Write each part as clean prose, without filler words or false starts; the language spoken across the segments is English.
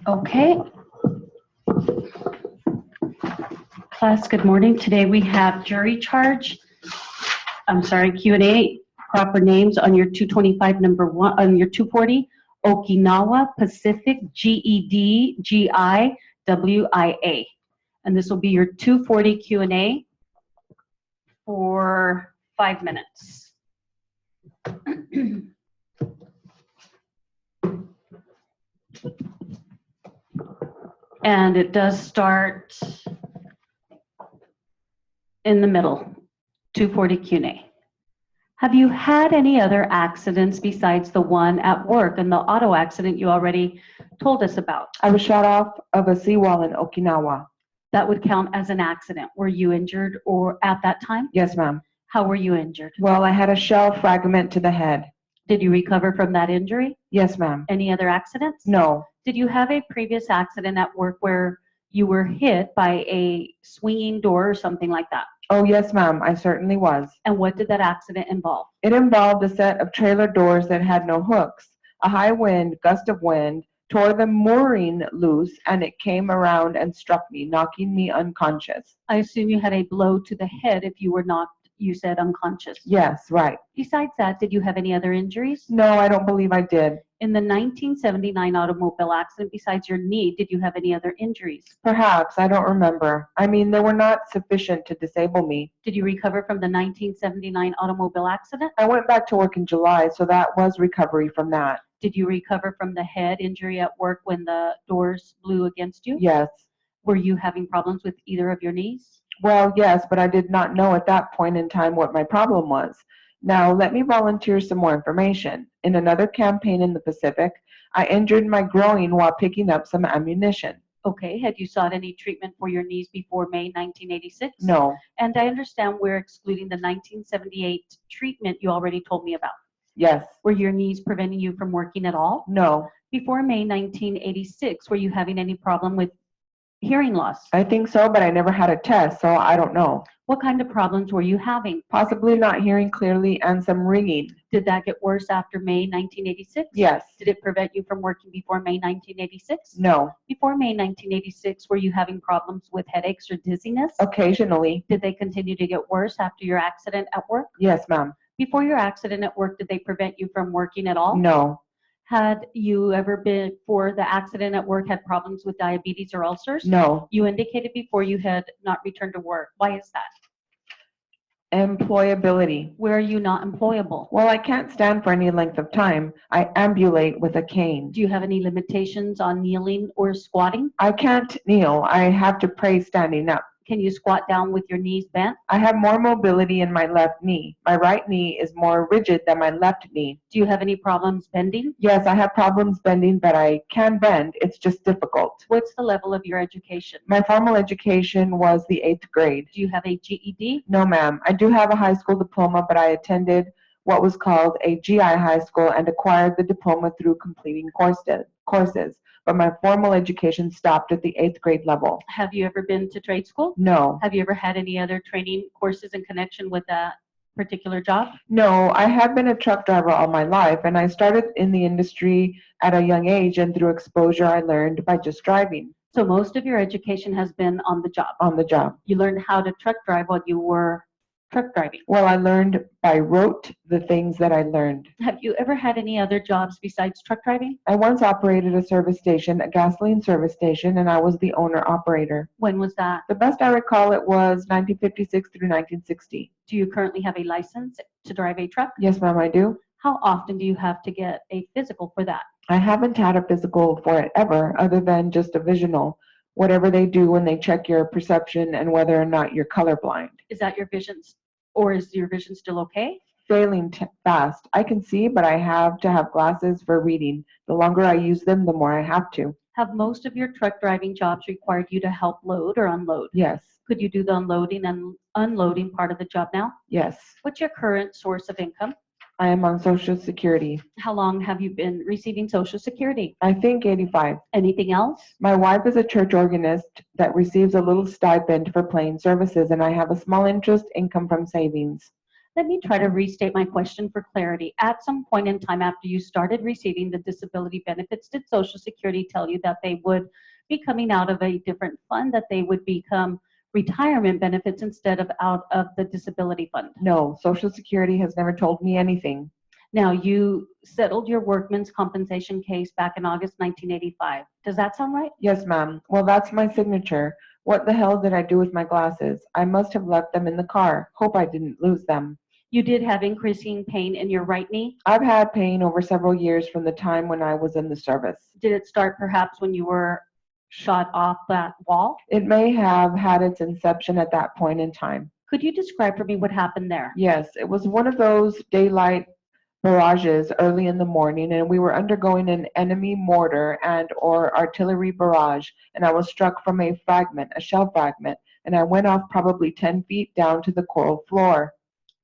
Okay. Class, good morning. Today we have jury charge, Q&A, proper names on your 225 number one, on your 240, Okinawa Pacific GED GI WIA. And this will be your 240 Q&A for 5 minutes. And it does start in the middle, 240 Q&A. Have you had any other accidents besides the one at work and the auto accident you already told us about? I was shot off of a seawall in Okinawa. That would count as an accident. Were you injured or at that time? Yes, ma'am. How were you injured? Well, I had a shell fragment to the head. Did you recover from that injury? Yes, ma'am. Any other accidents? No. Did you have a previous accident at work where you were hit by a swinging door or something like that? Oh, yes, ma'am. I certainly was. And what did that accident involve? It involved a set of trailer doors that had no hooks. A high wind, gust of wind, tore the mooring loose, and it came around and struck me, knocking me unconscious. I assume you had a blow to the head if you were knocked, you said, unconscious. Yes, right. Besides that, did you have any other injuries? No, I don't believe I did. In the 1979 automobile accident, besides your knee, did you have any other injuries? Perhaps. I don't remember. I mean, they were not sufficient to disable me. Did you recover from the 1979 automobile accident? I went back to work in July, so that was recovery from that. Did you recover from the head injury at work when the doors blew against you? Yes. Were you having problems with either of your knees? Well, yes, but I did not know at that point in time what my problem was. Now, let me volunteer some more information. In another campaign in the Pacific, I injured my groin while picking up some ammunition. Okay, had you sought any treatment for your knees before May 1986? No. And I understand we're excluding the 1978 treatment you already told me about. Yes. Were your knees preventing you from working at all? No. Before May 1986, were you having any problem with hearing loss? I think so, but I never had a test, so I don't know. What kind of problems were you having? Possibly not hearing clearly and some ringing. Did that get worse after May 1986? Yes. Did it prevent you from working before May 1986? No. Before May 1986, were you having problems with headaches or dizziness? Occasionally. Did they continue to get worse after your accident at work? Yes, ma'am. Before your accident at work, did they prevent you from working at all? No. Had you ever been, before the accident at work, had problems with diabetes or ulcers? No. You indicated before you had not returned to work. Why is that? Employability. Where are you not employable? Well, I can't stand for any length of time. I ambulate with a cane. Do you have any limitations on kneeling or squatting? I can't kneel. I have to pray standing up. Can you squat down with your knees bent? I have more mobility in my left knee. My right knee is more rigid than my left knee. Do you have any problems bending? Yes, I have problems bending, but I can bend. It's just difficult. What's the level of your education? My formal education was the 8th grade. Do you have a GED? No, ma'am. I do have a high school diploma, but I attended what was called a GI high school and acquired the diploma through completing courses. But my formal education stopped at the 8th grade level. Have you ever been to trade school? No. Have you ever had any other training courses in connection with that particular job? No, I have been a truck driver all my life, and I started in the industry at a young age, and through exposure I learned by just driving. So most of your education has been on the job. On the job. You learned how to truck drive while you were truck driving. Well, I learned by rote the things that I learned. Have you ever had any other jobs besides truck driving? I once operated a service station, a gasoline service station, and I was the owner-operator. When was that? The best I recall, it was 1956 through 1960. Do you currently have a license to drive a truck? Yes, ma'am, I do. How often do you have to get a physical for that? I haven't had a physical for it ever, other than just a visual. Whatever they do when they check your perception and whether or not you're colorblind. Is that your vision, or is your vision still okay? Failing fast. I can see, but I have to have glasses for reading. The longer I use them, the more I have to. Have most of your truck driving jobs required you to help load or unload? Yes. Could you do the unloading and unloading part of the job now? Yes. What's your current source of income? I am on Social Security. How long have you been receiving Social Security? I think 85. Anything else? My wife is a church organist that receives a little stipend for playing services, and I have a small interest income from savings. Let me try to restate my question for clarity. At some point in time after you started receiving the disability benefits, did Social Security tell you that they would be coming out of a different fund, that they would become retirement benefits instead of out of the disability fund? No, Social Security has never told me anything. Now, you settled your workman's compensation case back in August 1985. Does that sound right? Yes, ma'am. Well, that's my signature. What the hell did I do with my glasses? I must have left them in the car. Hope I didn't lose them. You did have increasing pain in your right knee. I've had pain over several years from the time when I was in the service. Did it start perhaps when you were shot off that wall? It may have had its inception at that point in time. Could you describe for me what happened there? Yes, it was one of those daylight barrages early in the morning, and we were undergoing an enemy mortar and or artillery barrage, and I was struck from a shell fragment, and I went off probably 10 feet down to the coral floor.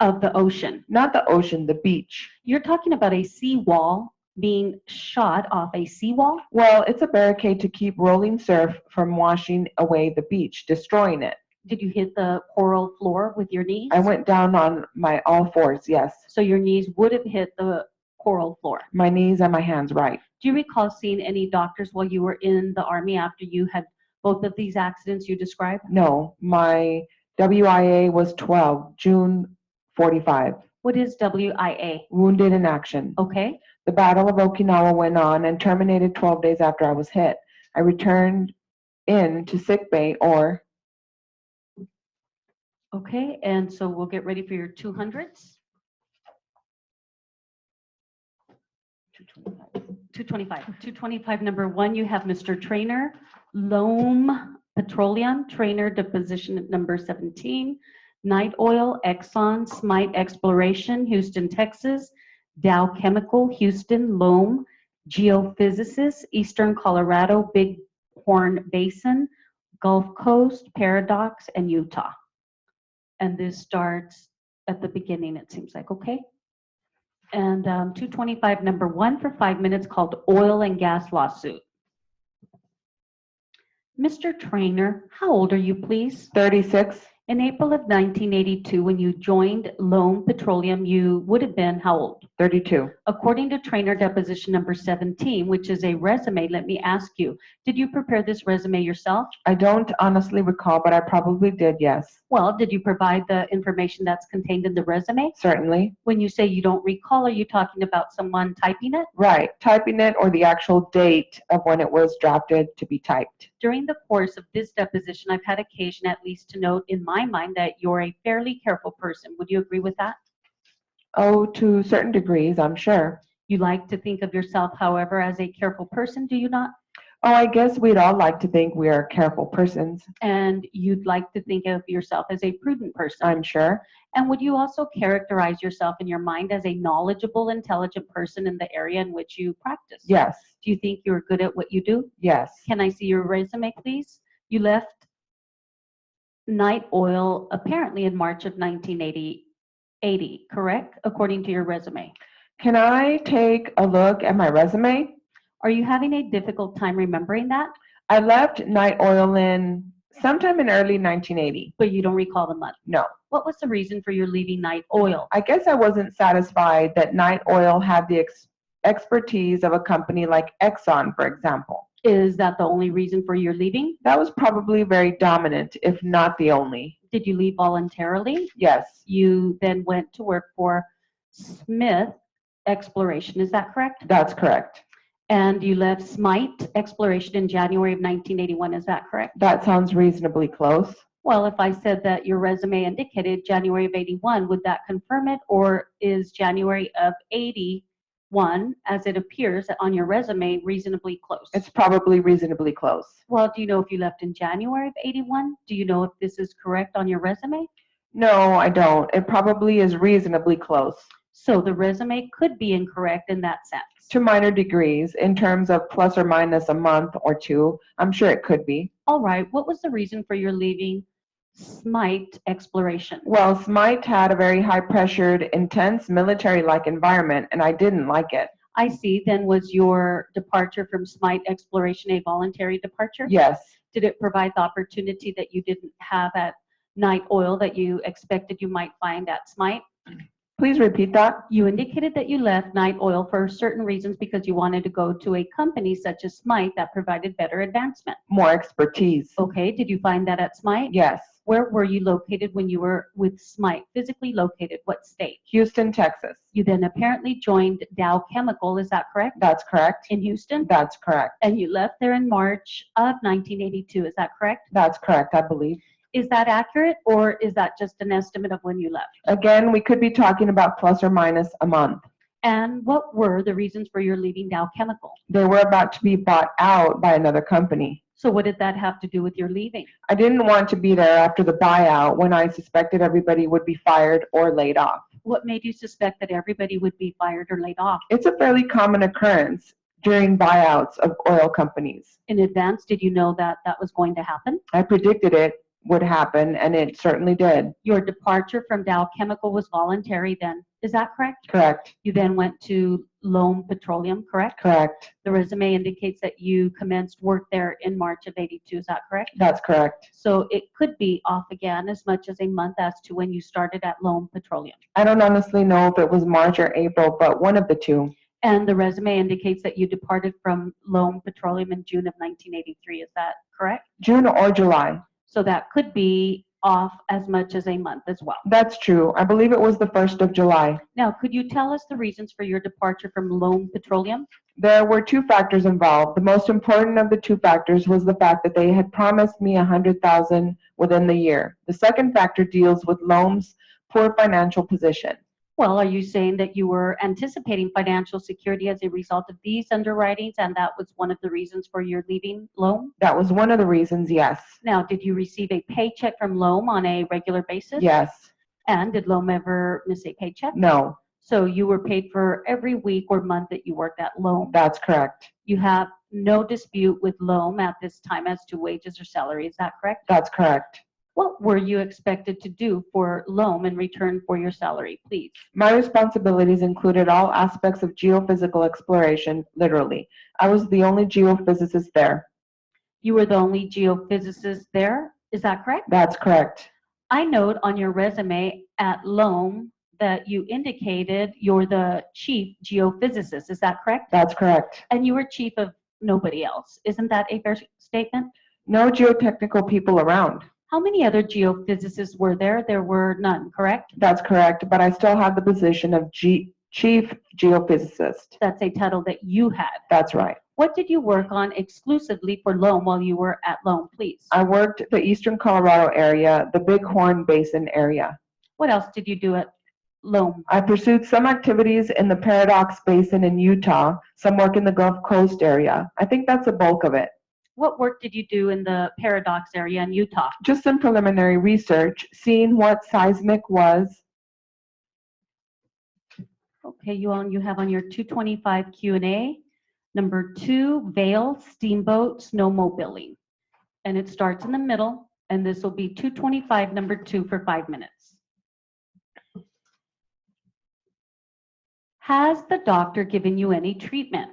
Of the ocean. Not the ocean, the beach. You're talking about a seawall being shot off a seawall? Well, it's a barricade to keep rolling surf from washing away the beach, destroying it. Did you hit the coral floor with your knees? I went down on my all fours, yes. So your knees would have hit the coral floor. My knees and my hands, right. Do you recall seeing any doctors while you were in the Army after you had both of these accidents you described? No, my WIA was 12, June 45. What is WIA? Wounded in action. Okay. The Battle of Okinawa went on and terminated 12 days after I was hit. I returned in to sick bay or... Okay, and so we'll get ready for your 200s. 225. Number 1, you have Mr. Trainer, Loam Petroleum, Trainer Deposition at number 17. Night Oil, Exxon, Smite Exploration, Houston, Texas. Dow Chemical, Houston, Loam. Geophysicists, Eastern Colorado, Bighorn Basin, Gulf Coast, Paradox, and Utah. And this starts at the beginning, it seems like, okay? And 225, number 1 for 5 minutes, called Oil and Gas Lawsuit. Mr. Trainer, how old are you, please? 36. In April of 1982, when you joined Loam Petroleum, you would have been how old? 32. According to Trainer Deposition number 17, which is a resume, let me ask you, did you prepare this resume yourself? I don't honestly recall, but I probably did, yes. Well, did you provide the information that's contained in the resume? Certainly. When you say you don't recall, are you talking about someone typing it? Right, typing it or the actual date of when it was drafted to be typed. During the course of this deposition, I've had occasion at least to note in my mind that you're a fairly careful person. Would you agree with that? Oh, to certain degrees, I'm sure. You like to think of yourself, however, as a careful person, do you not? Oh, I guess we'd all like to think we are careful persons. And you'd like to think of yourself as a prudent person. I'm sure. And would you also characterize yourself in your mind as a knowledgeable, intelligent person in the area in which you practice? Yes. Do you think you're good at what you do? Yes. Can I see your resume, please? You left Night Oil apparently in March of 1980, correct? According to your resume. Can I take a look at my resume? Are you having a difficult time remembering that? I left Night Oil in sometime in early 1980. But you don't recall the month? No. What was the reason for your leaving Night Oil? I guess I wasn't satisfied that Night Oil had the expertise of a company like Exxon, for example. Is that the only reason for your leaving? That was probably very dominant, if not the only. Did you leave voluntarily? Yes. You then went to work for Smith Exploration, is that correct? That's correct. And you left Smite Exploration in January of 1981, is that correct? That sounds reasonably close. Well, if I said that your resume indicated January of 81, would that confirm it? Or is January of 81, as it appears on your resume, reasonably close? It's probably reasonably close. Well, do you know if you left in January of 81? Do you know if this is correct on your resume? No, I don't. It probably is reasonably close. So the resume could be incorrect in that sense. To minor degrees, in terms of plus or minus a month or two, I'm sure it could be. All right, what was the reason for your leaving Smite Exploration? Well, Smite had a very high-pressured, intense military-like environment, and I didn't like it. I see. Then was your departure from Smite Exploration a voluntary departure? Yes. Did it provide the opportunity that you didn't have at Night Oil that you expected you might find at Smite? Please repeat that. You indicated that you left Night Oil for certain reasons because you wanted to go to a company such as Smite that provided better advancement. More expertise. Okay, did you find that at Smite? Yes. Where were you located when you were with Smite? Physically located, what state? Houston, Texas. You then apparently joined Dow Chemical, is that correct? That's correct. In Houston? That's correct. And you left there in March of 1982, is that correct? That's correct, I believe. Is that accurate, or is that just an estimate of when you left? Again, we could be talking about plus or minus a month. And what were the reasons for your leaving Dow Chemical? They were about to be bought out by another company. So what did that have to do with your leaving? I didn't want to be there after the buyout when I suspected everybody would be fired or laid off. What made you suspect that everybody would be fired or laid off? It's a fairly common occurrence during buyouts of oil companies. In advance, did you know that that was going to happen? I predicted it would happen, and it certainly did. Your departure from Dow Chemical was voluntary then, is that correct? Correct. You then went to Loam Petroleum, correct? Correct. The resume indicates that you commenced work there in March of 82, is that correct? That's correct. So it could be off again as much as a month as to when you started at Loam Petroleum. I don't honestly know if it was March or April, but one of the two. And the resume indicates that you departed from Loam Petroleum in June of 1983, is that correct? June or July. So that could be off as much as a month as well. That's true. I believe it was the 1st of July. Now, could you tell us the reasons for your departure from Loam Petroleum? There were two factors involved. The most important of the two factors was the fact that they had promised me $100,000 within the year. The second factor deals with Loam's poor financial position. Well, are you saying that you were anticipating financial security as a result of these underwritings, and that was one of the reasons for your leaving Loam? That was one of the reasons, yes. Now, did you receive a paycheck from Loam on a regular basis? Yes. And did Loam ever miss a paycheck? No. So you were paid for every week or month that you worked at Loam. That's correct. You have no dispute with Loam at this time as to wages or salary, is that correct? That's correct. What were you expected to do for Loam in return for your salary, please? My responsibilities included all aspects of geophysical exploration, literally. I was the only geophysicist there. You were the only geophysicist there, is that correct? That's correct. I note on your resume at Loam that you indicated you're the chief geophysicist, is that correct? That's correct. And you were chief of nobody else. Isn't that a fair statement? No geotechnical people around. How many other geophysicists were there? There were none, correct? That's correct, but I still have the position of chief geophysicist. That's a title that you had. That's right. What did you work on exclusively for Loam while you were at Loam, please? I worked the eastern Colorado area, the Bighorn Basin area. What else did you do at Loam? I pursued some activities in the Paradox Basin in Utah, some work in the Gulf Coast area. I think that's the bulk of it. What work did you do in the Paradox area in Utah? Just some preliminary research, seeing what seismic was. Okay, you have on your 225 Q&A, number 2, Vail Steamboat Snowmobiling. And it starts in the middle, and this will be 225 number 2 for 5 minutes. Has the doctor given you any treatment?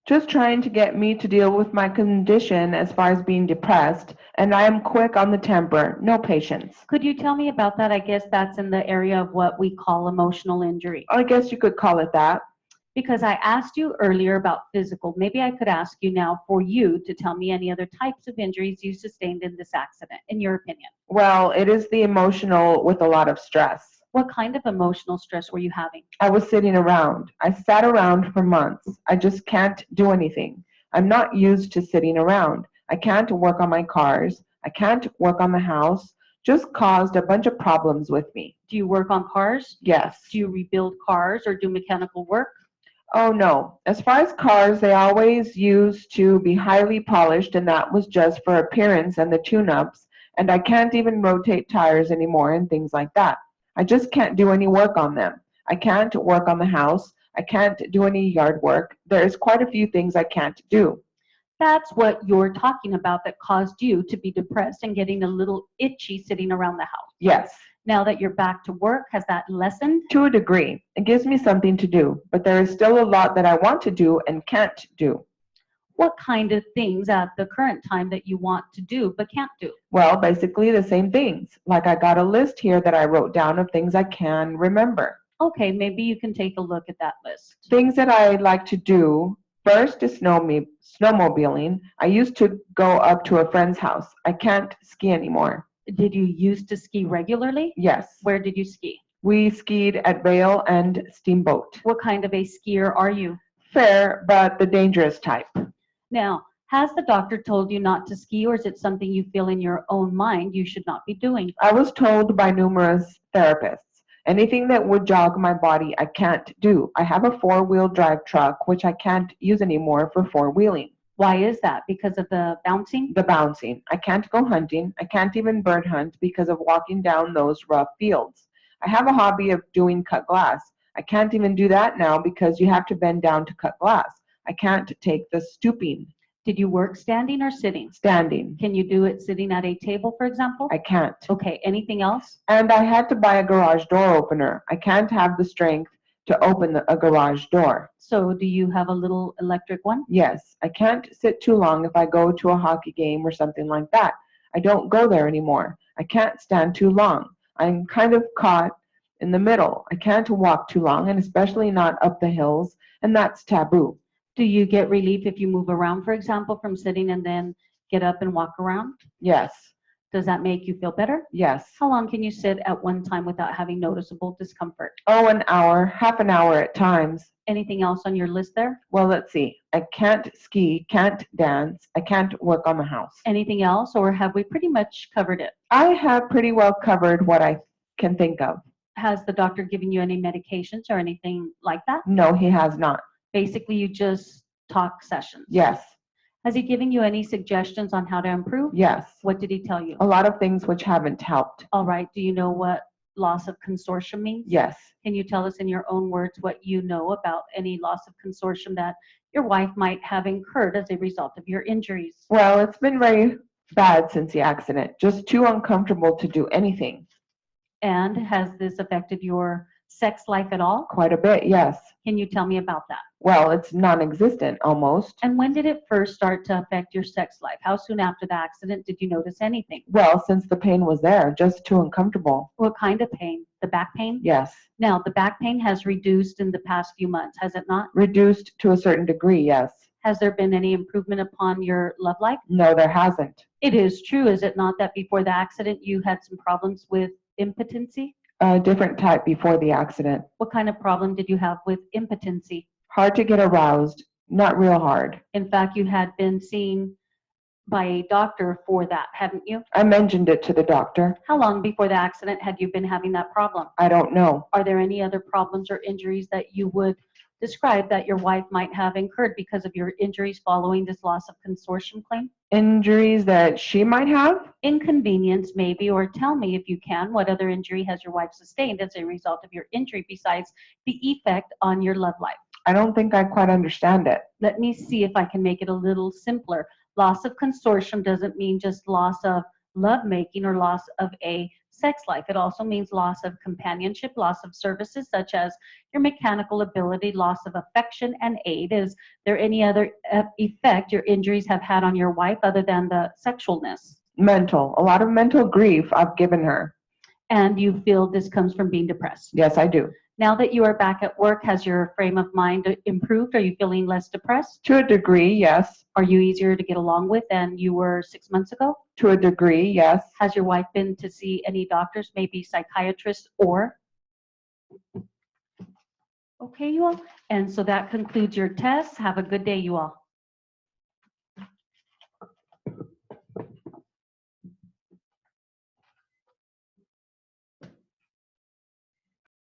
Just trying to get me to deal with my condition as far as being depressed, and I am quick on the temper, no patience. Could you tell me about that? I guess that's in the area of what we call emotional injury. I guess you could call it that. Because I asked you earlier about physical, maybe I could ask you now for you to tell me any other types of injuries you sustained in this accident, in your opinion. Well, it is the emotional with a lot of stress. What kind of emotional stress were you having? I was sitting around. I sat around for months. I just can't do anything. I'm not used to sitting around. I can't work on my cars. I can't work on the house. Just caused a bunch of problems with me. Do you work on cars? Yes. Do you rebuild cars or do mechanical work? Oh no. As far as cars, they always used to be highly polished, and that was just for appearance and the tune-ups. And I can't even rotate tires anymore and things like that. I just can't do any work on them. I can't work on the house. I can't do any yard work. There's quite a few things I can't do. That's what you're talking about that caused you to be depressed and getting a little itchy sitting around the house. Yes. Now that you're back to work, has that lessened? To a degree. It gives me something to do, but there is still a lot that I want to do and can't do. What kind of things at the current time that you want to do but can't do? Well, basically the same things. Like I got a list here that I wrote down of things I can remember. Okay, maybe you can take a look at that list. Things that I like to do. First is snowmobiling. I used to go up to a friend's house. I can't ski anymore. Did you used to ski regularly? Yes. Where did you ski? We skied at Vail and Steamboat. What kind of a skier are you? Fair, but the dangerous type. Now, has the doctor told you not to ski, or is it something you feel in your own mind you should not be doing? I was told by numerous therapists, anything that would jog my body, I can't do. I have a four-wheel drive truck, which I can't use anymore for four-wheeling. Why is that? Because of the bouncing? The bouncing. I can't go hunting. I can't even bird hunt because of walking down those rough fields. I have a hobby of doing cut glass. I can't even do that now because you have to bend down to cut glass. I can't take the stooping. Did you work standing or sitting? Standing. Can you do it sitting at a table, for example? I can't. Okay, anything else? And I had to buy a garage door opener. I can't have the strength to open a garage door. So do you have a little electric one? Yes, I can't sit too long if I go to a hockey game or something like that. I don't go there anymore. I can't stand too long. I'm kind of caught in the middle. I can't walk too long, and especially not up the hills, and that's taboo. Do you get relief if you move around, for example, from sitting and then get up and walk around? Yes, Does that make you feel better? yes. How long can you sit at one time without having noticeable discomfort? Oh, an hour, half an hour at times. Anything else on your list there? Well, let's see. I can't ski, can't dance, I can't work on the house. Anything else, or have we pretty much covered it? I have pretty well covered what I can think of. Has the doctor given you any medications or anything like that? No, he has not. Basically, you just talk sessions. Yes, Has he given you any suggestions on how to improve? yes. What did he tell you? A lot of things which haven't helped. All right, do you know what loss of consortium means? Yes. Can you tell us in your own words what you know about any loss of consortium that your wife might have incurred as a result of your injuries? Well, it's been very bad since the accident. Just too uncomfortable to do anything. And has this affected your sex life at all? Quite a bit, yes. Can you tell me about that? Well, it's non-existent almost. And when did it first start to affect your sex life? How soon after the accident did you notice anything? Well, since the pain was there, just too uncomfortable. What kind of pain? The back pain? Yes. Now, the back pain has reduced in the past few months, has it not? Reduced to a certain degree, yes. Has there been any improvement upon your love life? No, there hasn't. It is true, is it not, that before the accident you had some problems with impotency? A different type before the accident. What kind of problem did you have with impotency? Hard to get aroused. Not real hard. In fact, you had been seen by a doctor for that, hadn't you? I mentioned it to the doctor. How long before the accident had you been having that problem? I don't know. Are there any other problems or injuries that you would describe that your wife might have incurred because of your injuries following this loss of consortium claim? Injuries that she might have? Inconvenience, maybe, or tell me if you can, what other injury has your wife sustained as a result of your injury besides the effect on your love life? I don't think I quite understand it. Let me see if I can make it a little simpler. Loss of consortium doesn't mean just loss of lovemaking or loss of a sex life. It also means loss of companionship, loss of services such as your mechanical ability, loss of affection and aid. Is there any other effect your injuries have had on your wife other than the sexualness? Mental. A lot of mental grief I've given her. And you feel this comes from being depressed. Yes, I do. Now that you are back at work, has your frame of mind improved? Are you feeling less depressed? To a degree, yes. Are you easier to get along with than you were 6 months ago? To a degree, yes. Has your wife been to see any doctors, maybe psychiatrists or? Okay, you all. And so that concludes your test. Have a good day, you all.